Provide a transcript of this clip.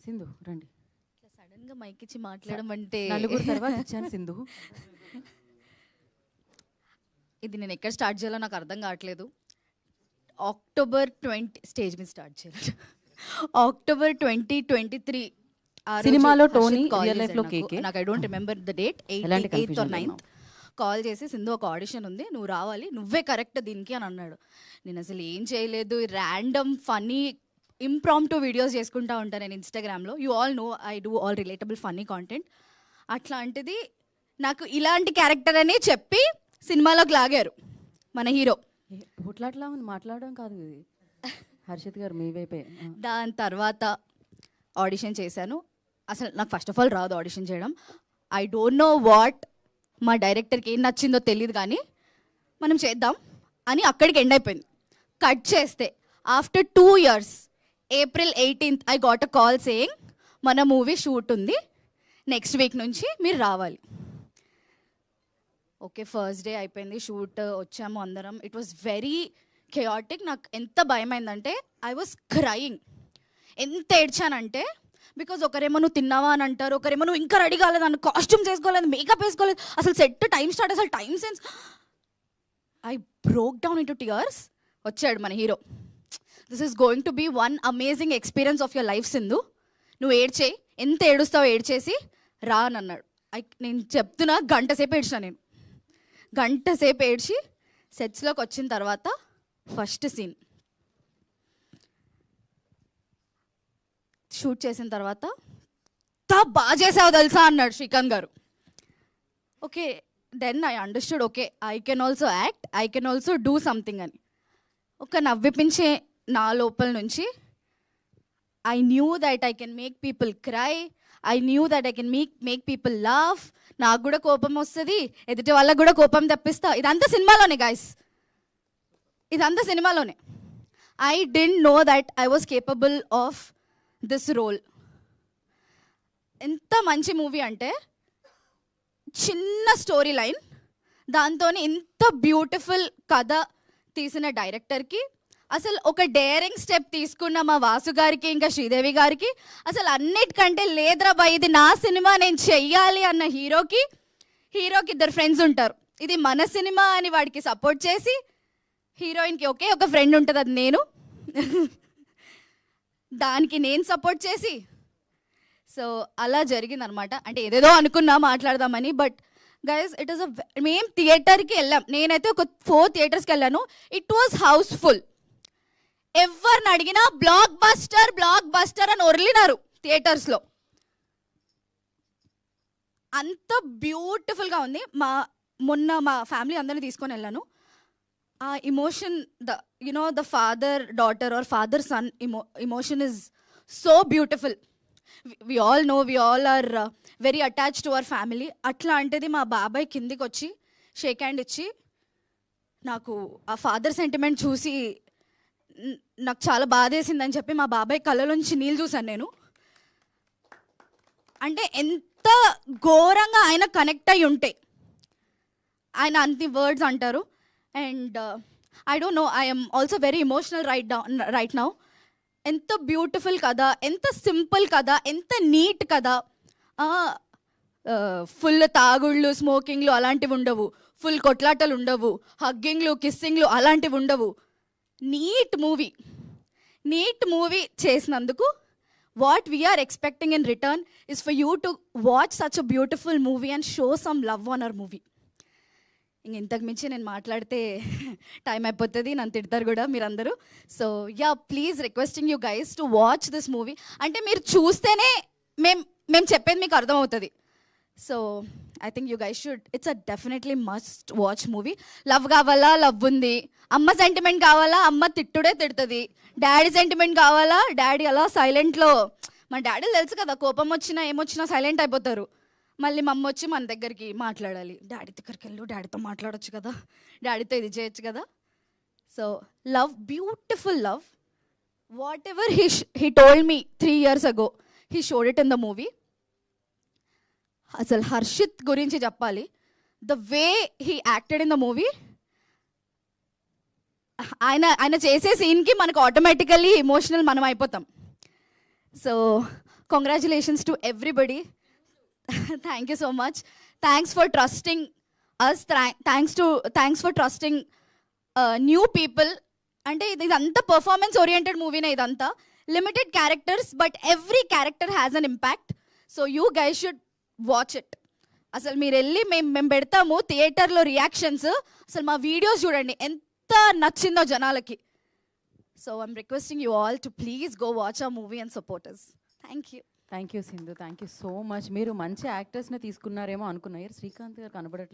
సింధు రండి. సడన్ గా మైక్ ఇచ్చి మాట్లాడడం అంటే నలుగురు తర్వాత ఇచ్చాను సింధు. ఇది నేను ఎక్కడ స్టార్ట్ చేయాలో నాకు అర్థం కావట్లేదు. అక్టోబర్ 20 స్టేజ్ మీద స్టార్ట్ చేయాలి. అక్టోబర్ 2023 సినిమాలో టోనీ, రియల్ లైఫ్ లో కేకే. నాకు I don't remember the date, 8th or 9th call చేసి సింధు ఒక ఆడిషన్ ఉంది, నువ్వు రావాలి, నువ్వే కరెక్ట్ దీనికి అని అన్నాడు. నేను అసలు ఏం చేయలేదు, ర్యాండమ్ ఫన్నీ ఇంప్రాంప్టు వీడియోస్ చేసుకుంటా ఉంటాను నేను ఇన్స్టాగ్రామ్లో. You all know I do all relatable funny content. అట్లాంటిది నాకు ఇలాంటి క్యారెక్టర్ అని చెప్పి సినిమాలోకి లాగారు మన హీరో. హుట్లాట్లా మాట్లాడడం కాదు ఇది, హర్షిత్ గారు మీ వైపే. దాని తర్వాత ఆడిషన్ చేశాను. అసలు నాకు ఫస్ట్ ఆఫ్ ఆల్ రాదు ఆడిషన్ చేయడం. ఐ డోంట్ నో వాట్, మా డైరెక్టర్కి ఏం నచ్చిందో తెలియదు, కానీ మనం చేద్దాం అని అక్కడికి ఎండ్ అయిపోయింది. కట్ చేస్తే after 2 years April 18th I got a call saying మన మూవీ షూట్ ఉంది, నెక్స్ట్ వీక్ నుంచి మీరు రావాలి. ఓకే, ఫస్ట్ డే అయిపోయింది, షూట్ వచ్చాము అందరం. It was very chaotic. నాకు ఎంత భయమైందంటే ఐ వాస్ క్రయింగ్. ఎంత ఏడ్చానంటే, బికాజ్ ఒకరేమో నువ్వు తిన్నావా అని అంటారు, ఒకరేమో నువ్వు ఇంకా రెడీ కాలేదు అన్న, కాస్ట్యూమ్స్ వేసుకోలేదు, మేకప్ వేసుకోలేదు, అసలు సెట్ టైం స్టార్ట్, అసలు time sense. I broke down into tears. వచ్చాడు మన hero. This is going to be one amazing experience of your life Sindhu, నువ్వు ఏడ్చేయి, ఎంత ఏడుస్తావో ఏడ్చేసి రా అని అన్నాడు. నేను చెప్తున్నా, గంట సేపు ఏడ్చినా నేను. గంట సేపు ఏడ్చి సెట్స్లోకి వచ్చిన తర్వాత ఫస్ట్ సీన్ షూట్ చేసిన తర్వాత బాగా చేసావు తెలుసా అన్నాడు శ్రీకాంత్ గారు. Okay, then I understood, okay I can also act, I can also do something అని. ఒక నవ్విపించే నా లోపల నుంచి I knew that I can make people cry, I knew that I can make people laugh. నాకు కూడా కోపం వస్తుంది, ఎదుటి వాళ్ళకు కూడా కోపం తెప్పిస్తా. ఇదంతా సినిమాలోనే గాయస్, ఇదంతా సినిమాలోనే. I don't know that I was capable of this role. ఎంత మంచి మూవీ అంటే, చిన్న స్టోరీ లైన్, దాంతో ఇంత బ్యూటిఫుల్ కథ తీసిన డైరెక్టర్కి, అసలు ఒక డేరింగ్ స్టెప్ తీసుకున్న మా వాసు గారికి, ఇంకా శ్రీదేవి గారికి, అసలు అన్నిటికంటే లేదురా బాయ్ ఇది నా సినిమా నేను చెయ్యాలి అన్న హీరోకి 2 ఫ్రెండ్స్ ఉంటారు. ఇది మన సినిమా అని వాడికి సపోర్ట్ చేసి, హీరోయిన్కి ఒకే ఒక ఫ్రెండ్ ఉంటుంది, అది నేను. దానికి నేను సపోర్ట్ చేసి, సో అలా జరిగిందనమాట. అంటే ఏదేదో అనుకున్నా మాట్లాడదామని, బట్ గైస్ ఇట్ ఈస్ మేము థియేటర్కి వెళ్ళాం. నేనైతే ఒక 4 థియేటర్స్కి వెళ్ళాను. It was housefull. ఎవరిని అడిగినా బ్లాక్ బస్టర్ అని ఒర్లినారు థియేటర్స్లో. అంత బ్యూటిఫుల్గా ఉంది. మొన్న మా ఫ్యామిలీ అందరినీ తీసుకొని వెళ్ళాను. ఆ emotion, the father daughter or father son emotion is so beautiful. We all know, we all are very attached to our family. అట్లాంటిది మా బాబాయ్ కిందికి వచ్చి షేక్ హ్యాండ్ ఇచ్చి, నాకు ఆ ఫాదర్ సెంటిమెంట్ చూసి నాకు చాలా బాధేసిందని చెప్పి మా బాబాయ్ కళ్ళలోంచి నీళ్ళు చూశాను నేను. అంటే ఎంత ఘోరంగా ఆయన కనెక్ట్ అయి ఉంటే, ఆయన అన్ని వర్డ్స్ అంటారు. And I don't know, I'm also very emotional right now. ఎంత బ్యూటిఫుల్ కదా, ఎంత సింపుల్ కదా, ఎంత నీట్ కదా. ఫుల్ తాగుళ్ళు, స్మోకింగ్లు అలాంటివి ఉండవు, ఫుల్ కొట్లాటలు ఉండవు, హగ్గింగ్లు, కిస్సింగ్లు అలాంటివి ఉండవు. నీట్ మూవీ చేసినందుకు what we are expecting in return is for you to watch such a beautiful movie and show some love on our movie. ఇంతకు మించి నేను మాట్లాడితే టైం అయిపోతుంది, నన్ను తిడతారు కూడా మీరందరూ. So yeah, please requesting you guys to watch this movie. అంటే మీరు చూస్తేనే మేము చెప్పేది మీకు అర్థమవుతుంది. So I think you guys should, it's a definitely must watch movie. Love కావాలా, లవ్ ఉంది. అమ్మ సెంటిమెంట్ కావాలా, అమ్మ తిట్టుడే తిడుతుంది. డాడీ సెంటిమెంట్ కావాలా, డాడీ అలా సైలెంట్లో, మన డాడీలు తెలుసు కదా, కోపం వచ్చినా ఏమొచ్చినా సైలెంట్ అయిపోతారు. మళ్ళీ మా అమ్మ వచ్చి మన దగ్గరికి మాట్లాడాలి, డాడీ దగ్గరికి వెళ్ళు, డాడీతో మాట్లాడొచ్చు కదా, డాడీతో ఇది చేయొచ్చు కదా. So love, beautiful love. What ever he told me 3 years ago, he showed it in the movie. అసలు హర్షిత్ గురించి చెప్పాలి, the way he acted in the movie. ఆయన చేసే సీన్కి మనకు ఆటోమేటికల్లీ ఎమోషనల్ మనం అయిపోతాం. So Congratulations to everybody. Thank you so much. Thanks for trusting us. Thanks for trusting new people. అంటే ఇదంతా పర్ఫార్మెన్స్ ఓరియంటెడ్ మూవీనే, ఇదంతా limited characters but every character has an impact. So you guys should watch it. అసలు మీరు వెళ్ళి మేము పెడతాము థియేటర్లో reactions, అసలు మా వీడియోస్ చూడండి ఎంత నచ్చిందో జనాలకి. So I'm requesting you all to please go watch a movie and support us. Thank you Sindhu, thank you so much. మీరు మంచి యాక్టర్స్ని తీసుకున్నారేమో అనుకున్నారు, శ్రీకాంత్ గారు కనబడట్లేదు.